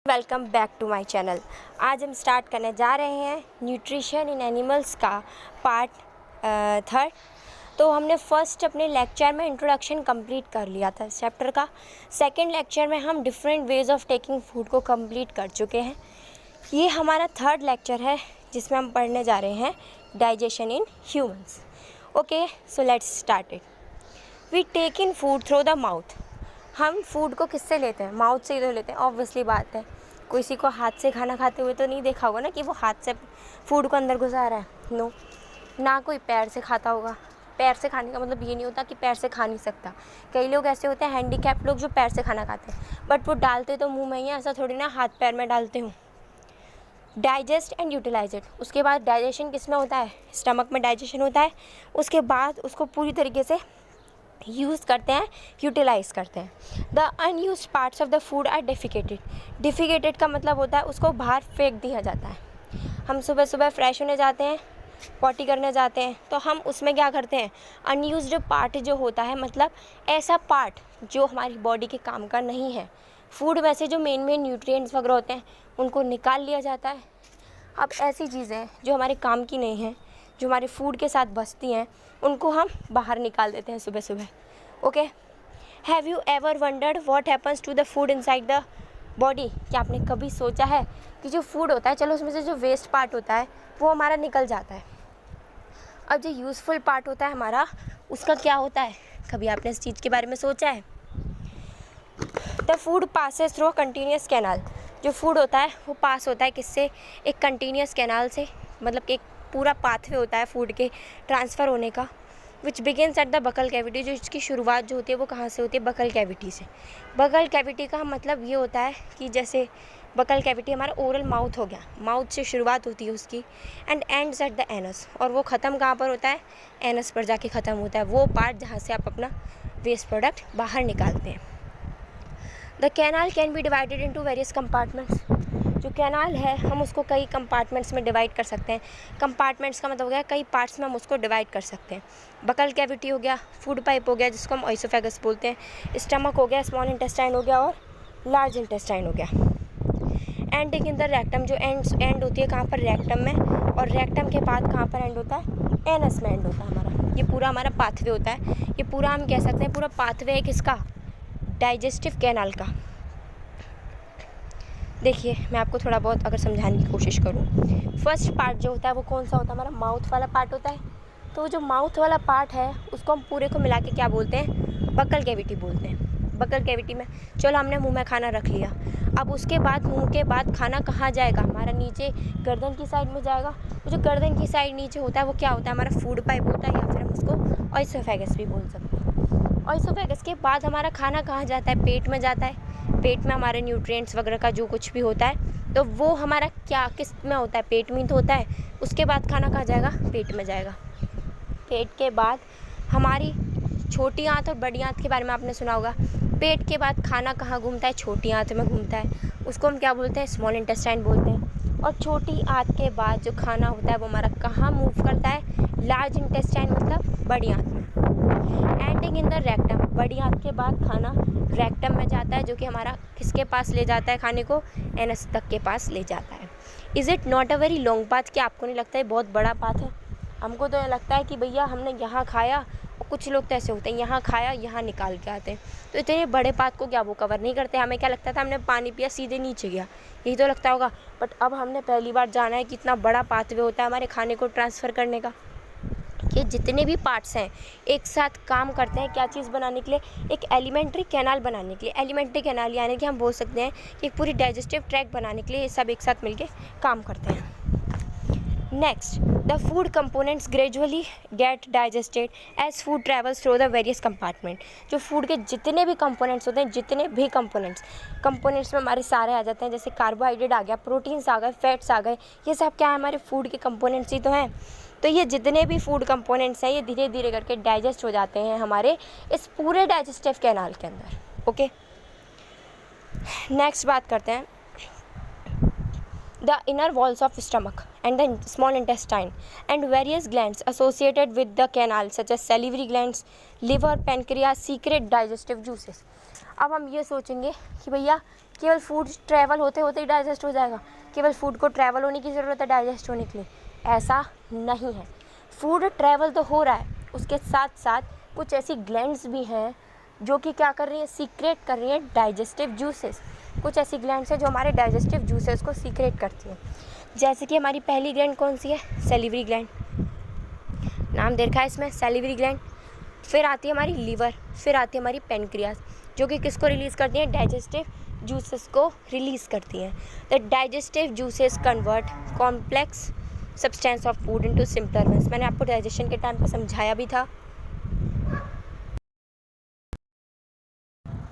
Welcome back to my channel. आज हम start करने जा रहे हैं न्यूट्रिशन इन एनिमल्स का पार्ट थर्ड। तो हमने फर्स्ट अपने लेक्चर में इंट्रोडक्शन कंप्लीट कर लिया था इस चैप्टर का। सेकंड लेक्चर में हम different ways of taking food को कंप्लीट कर चुके हैं। ये हमारा थर्ड लेक्चर है जिसमें हम पढ़ने जा रहे हैं digestion in humans. Okay, so let's start it. We take in food through the mouth. हम फूड को किससे लेते हैं? माउथ से ही तो लेते हैं, ऑब्वियसली बात है। किसी को हाथ से खाना खाते हुए तो नहीं देखा होगा ना कि वो हाथ से फूड को अंदर घुसा रहा है। नो, ना कोई पैर से खाता होगा। पैर से खाने का मतलब ये नहीं होता कि पैर से खा नहीं सकता। कई लोग ऐसे होते हैं हैंडीकैप लोग जो पैर से खाना खाते हैं, बट वो डालते तो मुंह में ही है, ऐसा थोड़ी ना हाथ पैर में डालते हूँ। Digest and utilize it. उसके बाद डाइजेशन किस में होता है? स्टमक में डाइजेशन होता है। उसके बाद उसको पूरी तरीके से यूज़ करते हैं, यूटिलाइज़ करते हैं। The unused parts of the food are defecated. Defecated का मतलब होता है उसको बाहर फेंक दिया जाता है। हम सुबह सुबह फ्रेश होने जाते हैं, पॉटी करने जाते हैं, तो हम उसमें क्या करते हैं? अनयूज्ड पार्ट जो होता है, मतलब ऐसा पार्ट जो हमारी बॉडी के काम का नहीं है, फूड में से जो मेन न्यूट्रिएंट्स वगैरह होते हैं उनको निकाल लिया जाता है। अब ऐसी चीज़ें जो हमारे काम की नहीं हैं, जो हमारे फूड के साथ बसती हैं, उनको हम बाहर निकाल देते हैं सुबह सुबह। Okay, have you ever wondered what happens to the food inside the body? क्या आपने कभी सोचा है कि जो फूड होता है, चलो उसमें से जो वेस्ट पार्ट होता है वो हमारा निकल जाता है, अब जो यूज़फुल पार्ट होता है हमारा, उसका क्या होता है? कभी आपने इस चीज़ के बारे में सोचा है? The food passes through a continuous canal. जो फूड होता है वो पास होता है किससे? एक कंटिन्यूस कैनाल से, मतलब कि एक पूरा पाथवे होता है फूड के ट्रांसफ़र होने का, which begins at the buccal cavity. जो इसकी शुरुआत जो होती है वो कहाँ से होती है? बकल कैविटी से। बकल कैविटी का मतलब ये होता है कि जैसे बकल कैविटी हमारा ओरल माउथ हो गया, माउथ से शुरुआत होती है उसकी, and ends at the anus. और वो ख़त्म कहाँ पर होता है? एनस पर जाके ख़त्म होता है, वो पार्ट जहाँ से आप अपना वेस्ट प्रोडक्ट बाहर निकालते हैं। The canal can be divided into various compartments. जो कैनाल है हम उसको कई कंपार्टमेंट्स में डिवाइड कर सकते हैं। कंपार्टमेंट्स का मतलब हो गया कई पार्ट्स में हम उसको डिवाइड कर सकते हैं। बकल कैविटी हो गया, फूड पाइप हो गया जिसको हम ऑइसोफेगस बोलते हैं, स्टमक हो गया, स्मॉल इंटेस्टाइन हो गया और लार्ज इंटेस्टाइन हो गया। Ending in the rectum. जो एंड होती है कहाँ पर? रेक्टम में। और रेक्टम के बाद कहाँ पर एंड होता है? एनस में एंड होता है हमारा। ये पूरा हमारा पाथवे होता है। ये पूरा हम कह सकते हैं पूरा पाथवे है किसका? डाइजेस्टिव कैनाल का। देखिए, मैं आपको थोड़ा बहुत अगर समझाने की कोशिश करूँ, फर्स्ट पार्ट जो होता है वो कौन सा होता है? हमारा माउथ वाला पार्ट होता है। तो जो माउथ वाला पार्ट है उसको हम पूरे को मिला के क्या बोलते हैं? बकल कैविटी बोलते हैं। बकल कैविटी में चलो हमने मुंह में खाना रख लिया, अब उसके बाद मुंह के बाद खाना कहाँ जाएगा? हमारा नीचे गर्दन की साइड में जाएगा। वो जो गर्दन की साइड नीचे होता है वो क्या होता है? हमारा फूड पाइप होता है, या फिर हम उसको ऑइसोफेगस भी बोल सकते हैं। ऑइसोफेगस के बाद हमारा खाना कहाँ जाता है? पेट में जाता है। पेट में हमारे न्यूट्रिएंट्स वगैरह का जो कुछ भी होता है तो वो हमारा क्या किस में होता है? पेट में तो होता है। उसके बाद खाना कहाँ जाएगा? पेट में जाएगा। पेट के बाद हमारी छोटी आंत और बड़ी आंत के बारे में आपने सुना होगा। पेट के बाद खाना कहाँ घूमता है? छोटी आंत में घूमता है, उसको हम क्या बोलते हैं? स्मॉल इंटेस्टाइन बोलते हैं। और छोटी आंत के बाद जो खाना होता है वो हमारा कहाँ मूव करता है? लार्ज इंटेस्टाइन, मतलब बड़ी आंत में। Ending in the rectum. बड़ी आंत के बाद खाना रेक्टम में जाता है, जो कि हमारा किसके पास ले जाता है खाने को? एनस तक के पास ले जाता है। Is it not a very long path? क्या आपको नहीं लगता है बहुत बड़ा पाथ है? हमको तो लगता है कि भैया हमने यहाँ खाया, और कुछ लोग तो ऐसे होते हैं यहाँ खाया यहाँ निकाल के आते हैं, तो इतने बड़े पाथ को क्या वो कवर नहीं करते? हमें क्या लगता था हमने पानी पिया सीधे नीचे गया, यही तो लगता होगा। बट अब हमने पहली बार जाना है कि इतना बड़ा पाथवे होता है हमारे खाने को ट्रांसफ़र करने का। ये जितने भी पार्ट्स हैं एक साथ काम करते हैं क्या चीज़ बनाने के लिए? एक एलिमेंट्री कैनाल बनाने के लिए। एलिमेंट्री कैनाल यानी कि हम बोल सकते हैं कि एक पूरी डाइजेस्टिव ट्रैक बनाने के लिए ये सब एक साथ मिलके काम करते हैं। Next, the food components gradually get digested as food travels through the various compartment. जो फूड के जितने भी कंपोनेंट्स होते हैं, जितने भी कंपोनेंट्स में हमारे सारे आ जाते हैं, जैसे कार्बोहाइड्रेट आ गया, प्रोटीन्स आ गए, फैट्स आ गए, ये सब क्या है? हमारे फूड के कंपोनेंट्स ही तो हैं। तो ये जितने भी फूड कंपोनेंट्स हैं ये धीरे धीरे करके डाइजेस्ट हो जाते हैं हमारे इस पूरे डाइजेस्टिव कैनाल के अंदर। ओके, नेक्स्ट बात करते हैं the inner walls of stomach and the small intestine and various glands associated with the canal such as salivary glands, liver, pancreas, secrete digestive juices. अब हम ये सोचेंगे कि भैया केवल फूड ट्रैवल होते होते ही डाइजेस्ट हो जाएगा, केवल फूड को ट्रैवल होने की ज़रूरत है डाइजेस्ट होने के लिए, ऐसा नहीं है। फूड ट्रैवल तो हो रहा है, उसके साथ साथ कुछ ऐसी ग्लैंड्स भी हैं जो कि क्या कर रही हैं, सीक्रेट कर रही हैं डाइजेस्टिव जूसेस। कुछ ऐसी ग्लैंड्स हैं जो हमारे डाइजेस्टिव जूसेस को सीक्रेट करती हैं। जैसे कि हमारी पहली ग्लैंड कौन सी है, सैलिवरी ग्लैंड, नाम दे रखा है इसमें सैलिवरी ग्लैंड। फिर आती है हमारी लीवर, फिर आती है हमारी पेनक्रियास, जो कि किसको रिलीज़ करती हैं, डाइजेस्टिव जूसेस को रिलीज़ करती हैं। The digestive juices convert complex substance of food into simpler ones. मैंने आपको डाइजेशन के टाइम पर समझाया भी था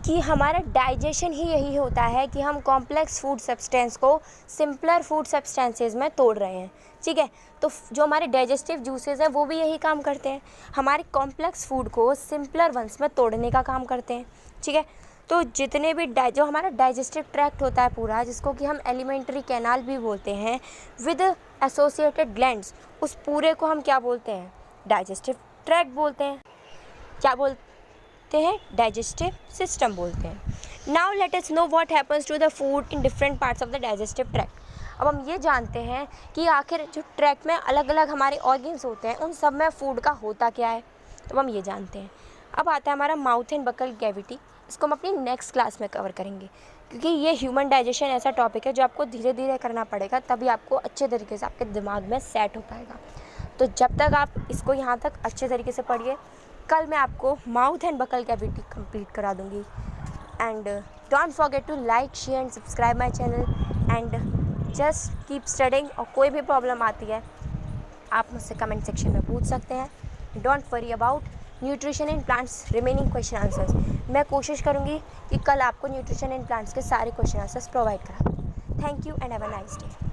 कि हमारा डाइजेशन ही यही होता है कि हम कॉम्प्लेक्स फूड सब्सटेंस को सिंपलर फूड सब्सटेंसेस में तोड़ रहे हैं, ठीक है। तो जो हमारे डाइजेस्टिव जूसेस हैं वो भी यही काम करते हैं, हमारे कॉम्प्लेक्स फूड को सिंपलर वंस में तोड़ने का काम करते हैं, ठीक है। तो जितने भी जो हमारा डाइजेस्टिव ट्रैक्ट होता है पूरा, जिसको कि हम एलिमेंट्री कैनाल भी बोलते हैं, विद एसोसिएटेड ग्लैंड्स, उस पूरे को हम क्या बोलते हैं, डाइजेस्टिव ट्रैक्ट बोलते हैं। क्या बोलते हैं, डाइजेस्टिव सिस्टम बोलते हैं। Now let us know what happens to the food in different parts of the digestive tract. अब हम ये जानते हैं कि आखिर जो ट्रैक्ट में अलग अलग हमारे ऑर्गन्स होते हैं, उन सब में फूड का होता क्या है, तो हम ये जानते हैं। अब आता है हमारा माउथ एंड बकल कैविटी, इसको हम अपनी नेक्स्ट क्लास में कवर करेंगे, क्योंकि ये ह्यूमन डाइजेशन ऐसा टॉपिक है जो आपको धीरे धीरे करना पड़ेगा, तभी आपको अच्छे तरीके से आपके दिमाग में सेट हो पाएगा। तो जब तक आप इसको यहाँ तक अच्छे तरीके से पढ़िए, कल मैं आपको mouth and buccal cavity complete करा दूँगी। And don't forget to like, share and subscribe my channel and just keep studying. और कोई भी प्रॉब्लम आती है आप मुझसे कमेंट सेक्शन में पूछ सकते हैं। Don't worry about nutrition in plants remaining question answers. मैं कोशिश करूँगी कि कल आपको न्यूट्रिशन इन प्लांट्स के सारे क्वेश्चन आंसर्स प्रोवाइड करा दूँ। Thank you and have a nice day.